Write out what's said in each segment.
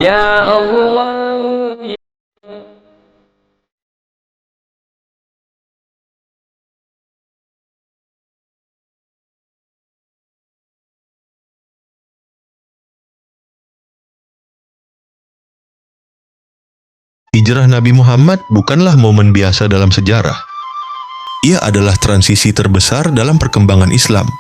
Ya Allah. Hijrah Nabi Muhammad bukanlah momen biasa dalam sejarah. Ia adalah transisi terbesar dalam perkembangan Islam.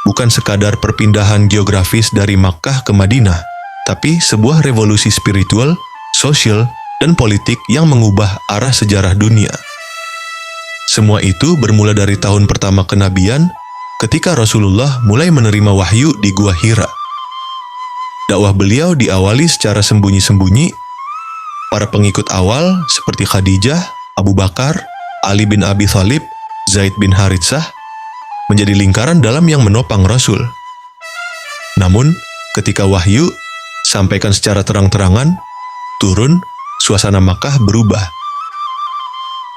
Bukan sekadar perpindahan geografis dari Makkah ke Madinah, tapi sebuah revolusi spiritual, sosial, dan politik yang mengubah arah sejarah dunia. Semua itu bermula dari tahun pertama kenabian ketika Rasulullah mulai menerima wahyu di Gua Hira. Dakwah beliau diawali secara sembunyi-sembunyi. Para pengikut awal seperti Khadijah, Abu Bakar, Ali bin Abi Thalib, Zaid bin Haritsah menjadi lingkaran dalam yang menopang Rasul. Namun, ketika wahyu sampaikan secara terang-terangan, turun, suasana Makkah berubah.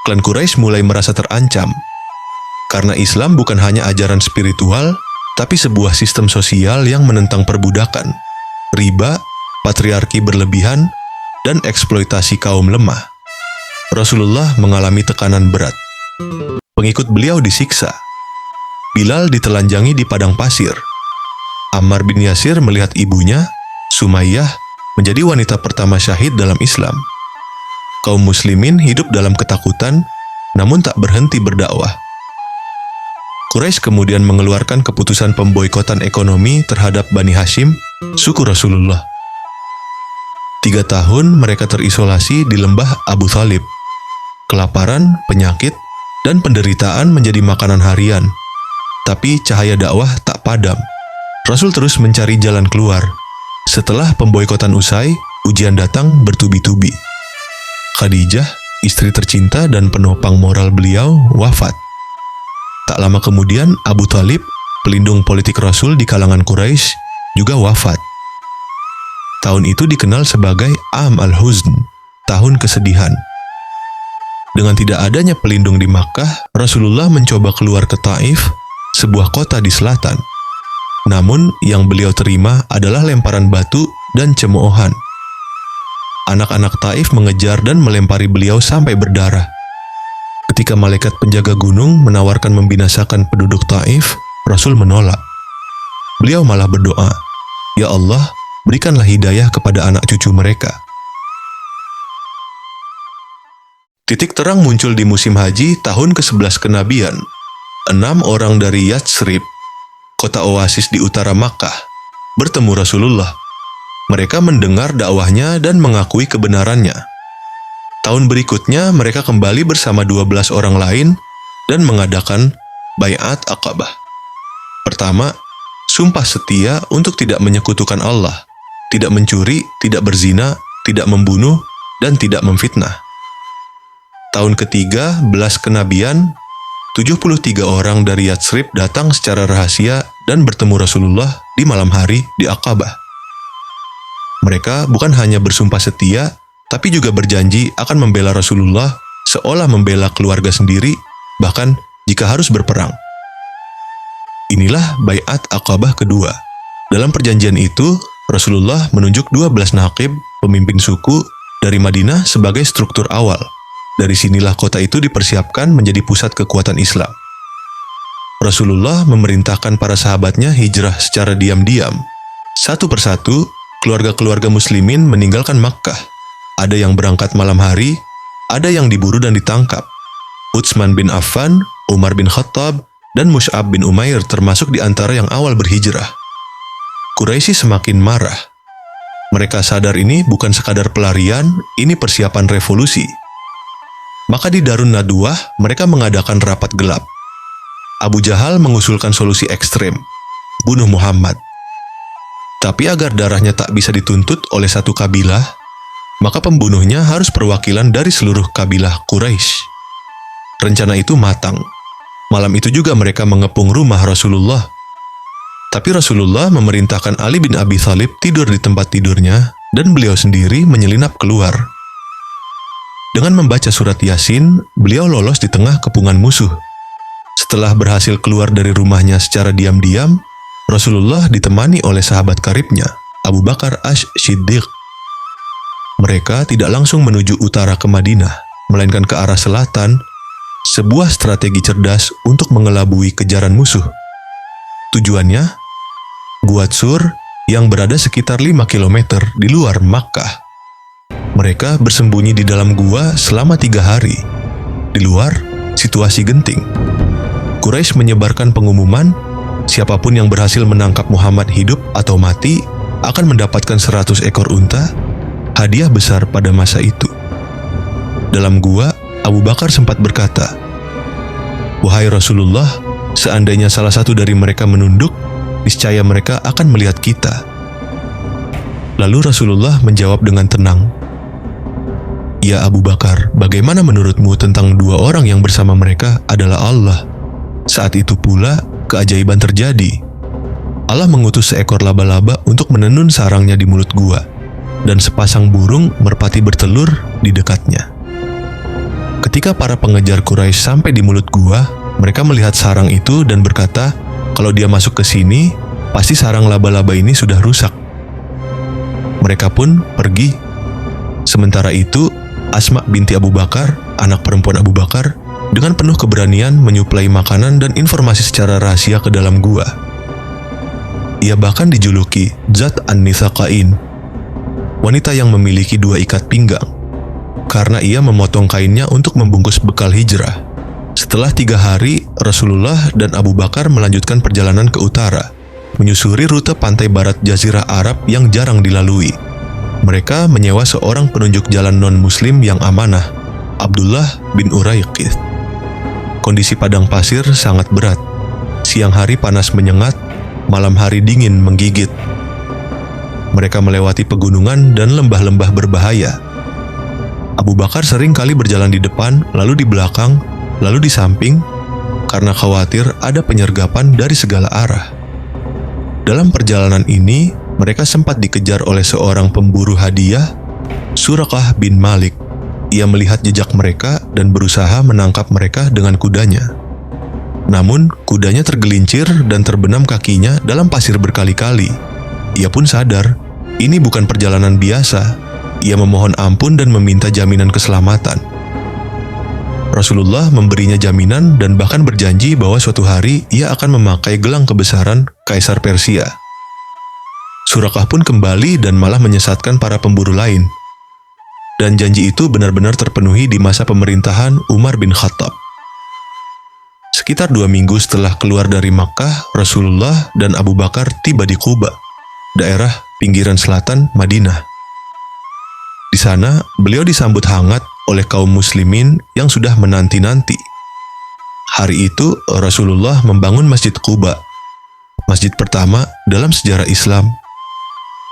Klan Quraisy mulai merasa terancam, karena Islam bukan hanya ajaran spiritual, tapi sebuah sistem sosial yang menentang perbudakan, riba, patriarki berlebihan, dan eksploitasi kaum lemah. Rasulullah mengalami tekanan berat. Pengikut beliau disiksa. Bilal ditelanjangi di padang pasir. Ammar bin Yasir melihat ibunya, Sumayyah, menjadi wanita pertama syahid dalam Islam. Kaum muslimin hidup dalam ketakutan, namun tak berhenti berdakwah. Quraisy kemudian mengeluarkan keputusan pemboikotan ekonomi terhadap Bani Hashim, suku Rasulullah. 3 tahun mereka terisolasi di lembah Abu Thalib. Kelaparan, penyakit, dan penderitaan menjadi makanan harian. Tapi cahaya dakwah tak padam. Rasul terus mencari jalan keluar. Setelah pemboikotan usai, ujian datang bertubi-tubi. Khadijah, istri tercinta dan penopang moral beliau, wafat. Tak lama kemudian, Abu Thalib, pelindung politik Rasul di kalangan Quraisy, juga wafat. Tahun itu dikenal sebagai Am al-Huzn, tahun kesedihan. Dengan tidak adanya pelindung di Makkah, Rasulullah mencoba keluar ke Taif, sebuah kota di selatan. Namun, yang beliau terima adalah lemparan batu dan cemoohan. Anak-anak Taif mengejar dan melempari beliau sampai berdarah. Ketika malaikat penjaga gunung menawarkan membinasakan penduduk Taif, Rasul menolak. Beliau malah berdoa, "Ya Allah, berikanlah hidayah kepada anak cucu mereka." Titik terang muncul di musim haji tahun ke-11 kenabian. 6 orang dari Yatsrib, kota oasis di utara Makkah, bertemu Rasulullah. Mereka mendengar dakwahnya dan mengakui kebenarannya. Tahun berikutnya mereka kembali bersama 12 orang lain dan mengadakan Bai'at Aqabah. Pertama, sumpah setia untuk tidak menyekutukan Allah, tidak mencuri, tidak berzina, tidak membunuh, dan tidak memfitnah. Tahun ketiga, belas kenabian, 73 orang dari Yatsrib datang secara rahasia dan bertemu Rasulullah di malam hari di Aqabah. Mereka bukan hanya bersumpah setia, tapi juga berjanji akan membela Rasulullah seolah membela keluarga sendiri, bahkan jika harus berperang. Inilah Bai'at Aqabah kedua. Dalam perjanjian itu, Rasulullah menunjuk 12 naqib, pemimpin suku, dari Madinah sebagai struktur awal. Dari sinilah kota itu dipersiapkan menjadi pusat kekuatan Islam. Rasulullah memerintahkan para sahabatnya hijrah secara diam-diam. Satu persatu, keluarga-keluarga muslimin meninggalkan Makkah. Ada yang berangkat malam hari, ada yang diburu dan ditangkap. Utsman bin Affan, Umar bin Khattab, dan Mus'ab bin Umair termasuk di antara yang awal berhijrah. Quraisy semakin marah. Mereka sadar ini bukan sekadar pelarian, ini persiapan revolusi. Maka di Darun Nadwah, mereka mengadakan rapat gelap. Abu Jahal mengusulkan solusi ekstrem, bunuh Muhammad. Tapi agar darahnya tak bisa dituntut oleh satu kabilah, maka pembunuhnya harus perwakilan dari seluruh kabilah Quraisy. Rencana itu matang. Malam itu juga mereka mengepung rumah Rasulullah. Tapi Rasulullah memerintahkan Ali bin Abi Thalib tidur di tempat tidurnya, dan beliau sendiri menyelinap keluar. Dengan membaca surat Yasin, beliau lolos di tengah kepungan musuh. Setelah berhasil keluar dari rumahnya secara diam-diam, Rasulullah ditemani oleh sahabat karibnya, Abu Bakar Ash-Shiddiq, Mereka tidak langsung menuju utara ke Madinah, melainkan ke arah selatan, sebuah strategi cerdas untuk mengelabui kejaran musuh. Tujuannya, Gua Tsur yang berada sekitar 5 km di luar Makkah. Mereka bersembunyi di dalam gua selama 3 hari. Di luar, situasi genting. Quraisy menyebarkan pengumuman, siapapun yang berhasil menangkap Muhammad hidup atau mati akan mendapatkan 100 ekor unta, hadiah besar pada masa itu. Dalam gua, Abu Bakar sempat berkata, "Wahai Rasulullah, seandainya salah satu dari mereka menunduk, niscaya mereka akan melihat kita." Lalu Rasulullah menjawab dengan tenang, "Ya Abu Bakar, bagaimana menurutmu tentang 2 orang yang bersama mereka adalah Allah?" Saat itu pula, keajaiban terjadi. Allah mengutus seekor laba-laba untuk menenun sarangnya di mulut gua, dan sepasang burung merpati bertelur di dekatnya. Ketika para pengejar Quraisy sampai di mulut gua, mereka melihat sarang itu dan berkata, kalau dia masuk ke sini, pasti sarang laba-laba ini sudah rusak. Mereka pun pergi. Sementara itu, Asma binti Abu Bakar, anak perempuan Abu Bakar, dengan penuh keberanian menyuplai makanan dan informasi secara rahasia ke dalam gua. Ia bahkan dijuluki Zat An-Nithaqain, wanita yang memiliki 2 ikat pinggang, karena ia memotong kainnya untuk membungkus bekal hijrah. Setelah 3 hari, Rasulullah dan Abu Bakar melanjutkan perjalanan ke utara, menyusuri rute pantai barat Jazirah Arab yang jarang dilalui. Mereka menyewa seorang penunjuk jalan non-muslim yang amanah, Abdullah bin Uraiqith. Kondisi padang pasir sangat berat. Siang hari panas menyengat, malam hari dingin menggigit. Mereka melewati pegunungan dan lembah-lembah berbahaya. Abu Bakar sering kali berjalan di depan, lalu di belakang, lalu di samping, karena khawatir ada penyergapan dari segala arah. Dalam perjalanan ini, mereka sempat dikejar oleh seorang pemburu hadiah, Suraqah bin Malik. Ia melihat jejak mereka dan berusaha menangkap mereka dengan kudanya. Namun, kudanya tergelincir dan terbenam kakinya dalam pasir berkali-kali. Ia pun sadar, ini bukan perjalanan biasa. Ia memohon ampun dan meminta jaminan keselamatan. Rasulullah memberinya jaminan dan bahkan berjanji bahwa suatu hari ia akan memakai gelang kebesaran Kaisar Persia. Suraqah pun kembali dan malah menyesatkan para pemburu lain. Dan janji itu benar-benar terpenuhi di masa pemerintahan Umar bin Khattab. Sekitar 2 minggu setelah keluar dari Makkah, Rasulullah dan Abu Bakar tiba di Quba, daerah pinggiran selatan Madinah. Di sana, beliau disambut hangat oleh kaum muslimin yang sudah menanti-nanti. Hari itu, Rasulullah membangun Masjid Quba, masjid pertama dalam sejarah Islam.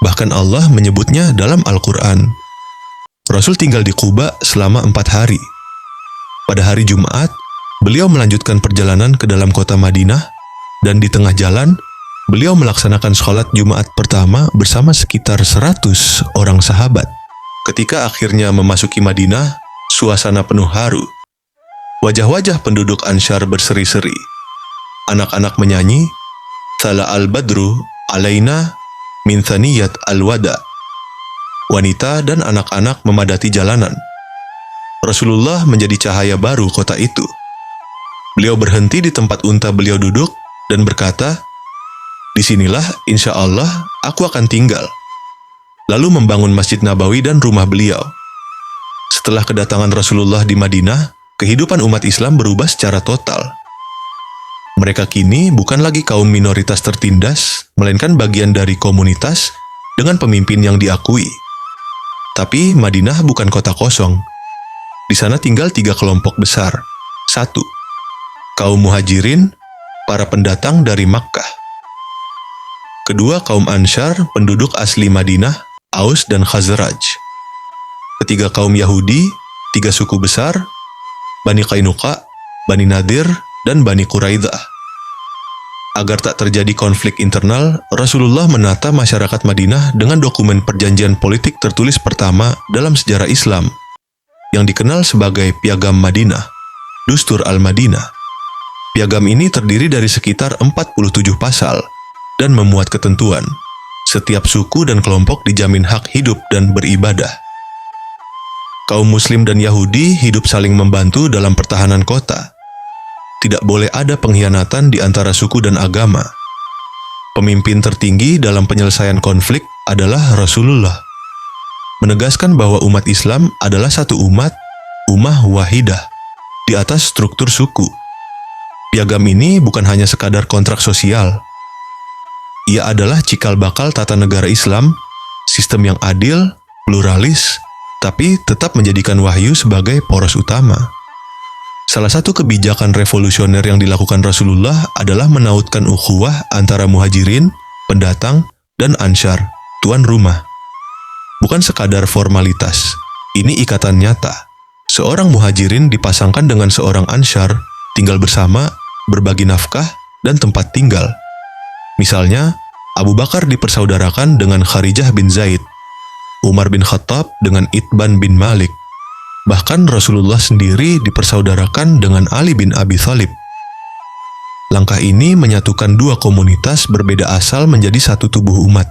Bahkan Allah menyebutnya dalam Al-Quran. Rasul tinggal di Quba selama 4 hari. Pada hari Jumat, beliau melanjutkan perjalanan ke dalam kota Madinah, dan di tengah jalan, beliau melaksanakan sholat Jumat pertama bersama sekitar 100 orang sahabat. Ketika akhirnya memasuki Madinah, suasana penuh haru. Wajah-wajah penduduk Ansyar berseri-seri. Anak-anak menyanyi, Thala al-Badru alaina min thaniyat al-wada. Wanita dan anak-anak memadati jalanan. Rasulullah menjadi cahaya baru kota itu. Beliau berhenti di tempat unta beliau duduk dan berkata, "Disinilah insya Allah aku akan tinggal." Lalu membangun Masjid Nabawi dan rumah beliau. Setelah kedatangan Rasulullah di Madinah, kehidupan umat Islam berubah secara total. Mereka kini bukan lagi kaum minoritas tertindas, melainkan bagian dari komunitas dengan pemimpin yang diakui. Tapi Madinah bukan kota kosong. Di sana tinggal 3 kelompok besar. 1. Kaum Muhajirin, para pendatang dari Makkah. Kedua, kaum Ansyar, penduduk asli Madinah, Aus dan Khazraj. Ketiga, kaum Yahudi, 3 suku besar, Bani Qainuqa, Bani Nadir, dan Bani Quraidah. Agar tak terjadi konflik internal, Rasulullah menata masyarakat Madinah dengan dokumen perjanjian politik tertulis pertama dalam sejarah Islam, yang dikenal sebagai Piagam Madinah, Dustur al-Madinah. Piagam ini terdiri dari sekitar 47 pasal dan memuat ketentuan. Setiap suku dan kelompok dijamin hak hidup dan beribadah. Kaum Muslim dan Yahudi hidup saling membantu dalam pertahanan kota. Tidak boleh ada pengkhianatan di antara suku dan agama. Pemimpin tertinggi dalam penyelesaian konflik adalah Rasulullah. Menegaskan bahwa umat Islam adalah satu umat, ummah wahidah, di atas struktur suku. Piagam ini bukan hanya sekadar kontrak sosial. Ia adalah cikal bakal tata negara Islam, sistem yang adil, pluralis, tapi tetap menjadikan wahyu sebagai poros utama. Salah satu kebijakan revolusioner yang dilakukan Rasulullah adalah menautkan ukhuwah antara muhajirin, pendatang, dan ansyar, tuan rumah. Bukan sekadar formalitas, ini ikatan nyata. Seorang muhajirin dipasangkan dengan seorang ansyar, tinggal bersama, berbagi nafkah, dan tempat tinggal. Misalnya, Abu Bakar dipersaudarakan dengan Kharijah bin Zaid, Umar bin Khattab dengan Itban bin Malik. Bahkan Rasulullah sendiri dipersaudarakan dengan Ali bin Abi Thalib. Langkah ini menyatukan dua komunitas berbeda asal menjadi satu tubuh umat.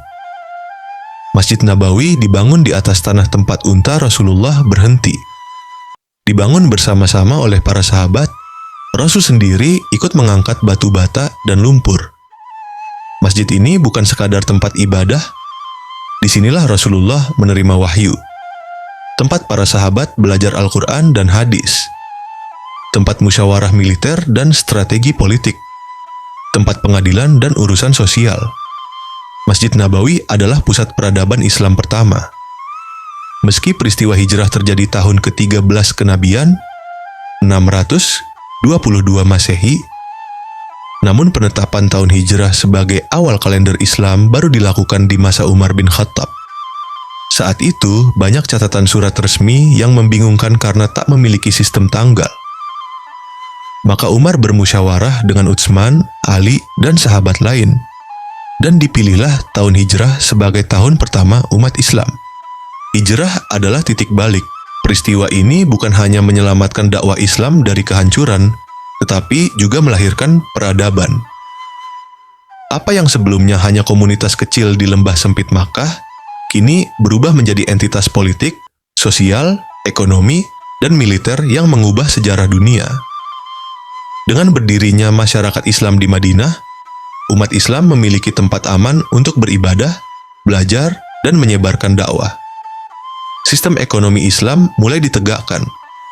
Masjid Nabawi dibangun di atas tanah tempat unta Rasulullah berhenti. Dibangun bersama-sama oleh para sahabat, Rasul sendiri ikut mengangkat batu bata dan lumpur. Masjid ini bukan sekadar tempat ibadah. Disinilah Rasulullah menerima wahyu. Tempat para sahabat belajar Al-Quran dan hadis. Tempat musyawarah militer dan strategi politik. Tempat pengadilan dan urusan sosial. Masjid Nabawi adalah pusat peradaban Islam pertama. Meski peristiwa hijrah terjadi tahun ke-13 kenabian, 622 Masehi, namun penetapan tahun hijrah sebagai awal kalender Islam baru dilakukan di masa Umar bin Khattab. Saat itu, banyak catatan surat resmi yang membingungkan karena tak memiliki sistem tanggal. Maka Umar bermusyawarah dengan Utsman, Ali, dan sahabat lain, dan dipilihlah tahun hijrah sebagai tahun pertama umat Islam. Hijrah adalah titik balik. Peristiwa ini bukan hanya menyelamatkan dakwah Islam dari kehancuran, tetapi juga melahirkan peradaban. Apa yang sebelumnya hanya komunitas kecil di lembah sempit Makkah, kini berubah menjadi entitas politik, sosial, ekonomi, dan militer yang mengubah sejarah dunia. Dengan berdirinya masyarakat Islam di Madinah, umat Islam memiliki tempat aman untuk beribadah, belajar, dan menyebarkan dakwah. Sistem ekonomi Islam mulai ditegakkan,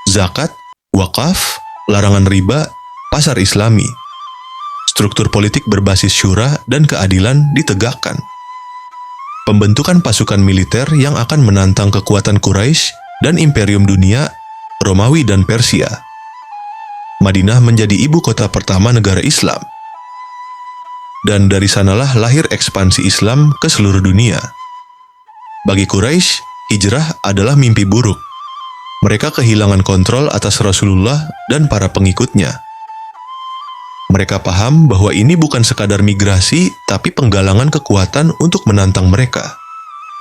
zakat, wakaf, larangan riba, pasar Islami. Struktur politik berbasis syura dan keadilan ditegakkan. Pembentukan pasukan militer yang akan menantang kekuatan Quraisy dan imperium dunia, Romawi dan Persia. Madinah menjadi ibu kota pertama negara Islam. Dan dari sanalah lahir ekspansi Islam ke seluruh dunia. Bagi Quraisy, hijrah adalah mimpi buruk. Mereka kehilangan kontrol atas Rasulullah dan para pengikutnya. Mereka paham bahwa ini bukan sekadar migrasi, tapi penggalangan kekuatan untuk menantang mereka.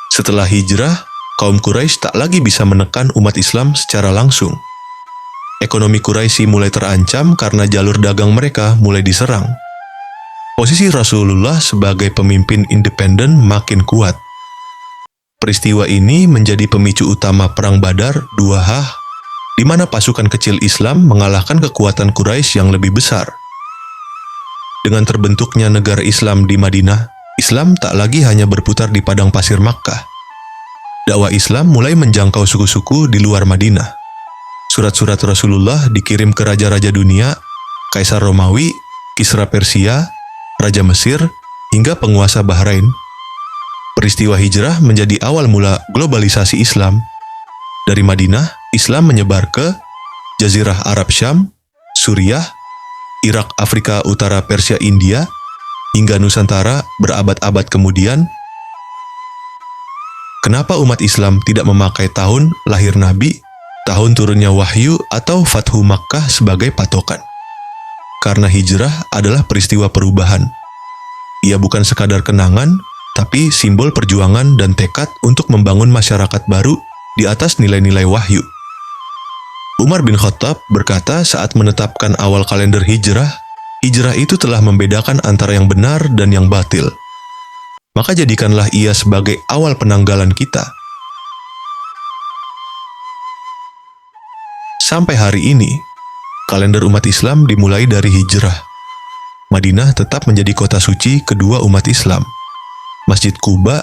Setelah hijrah, kaum Quraisy tak lagi bisa menekan umat Islam secara langsung. Ekonomi Quraisy mulai terancam karena jalur dagang mereka mulai diserang. Posisi Rasulullah sebagai pemimpin independen makin kuat. Peristiwa ini menjadi pemicu utama Perang Badar 2H, di mana pasukan kecil Islam mengalahkan kekuatan Quraisy yang lebih besar. Dengan terbentuknya negara Islam di Madinah, Islam tak lagi hanya berputar di padang pasir Makkah. Dakwah Islam mulai menjangkau suku-suku di luar Madinah. Surat-surat Rasulullah dikirim ke raja-raja dunia, Kaisar Romawi, Kisra Persia, Raja Mesir, hingga penguasa Bahrain. Peristiwa hijrah menjadi awal mula globalisasi Islam. Dari Madinah, Islam menyebar ke Jazirah Arab Syam, Suriah, Irak, Afrika Utara, Persia, India, hingga Nusantara berabad-abad kemudian. Kenapa umat Islam tidak memakai tahun lahir Nabi, tahun turunnya wahyu, atau Fathu Makkah sebagai patokan? Karena hijrah adalah peristiwa perubahan. Ia bukan sekadar kenangan, tapi simbol perjuangan dan tekad untuk membangun masyarakat baru di atas nilai-nilai wahyu. Umar bin Khattab berkata saat menetapkan awal kalender hijrah, hijrah itu telah membedakan antara yang benar dan yang batil. Maka jadikanlah ia sebagai awal penanggalan kita. Sampai hari ini, kalender umat Islam dimulai dari hijrah. Madinah tetap menjadi kota suci kedua umat Islam. Masjid Quba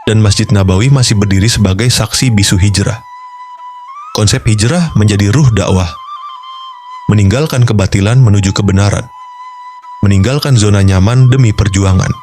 dan Masjid Nabawi masih berdiri sebagai saksi bisu hijrah. Konsep hijrah menjadi ruh dakwah. Meninggalkan kebatilan menuju kebenaran. Meninggalkan zona nyaman demi perjuangan.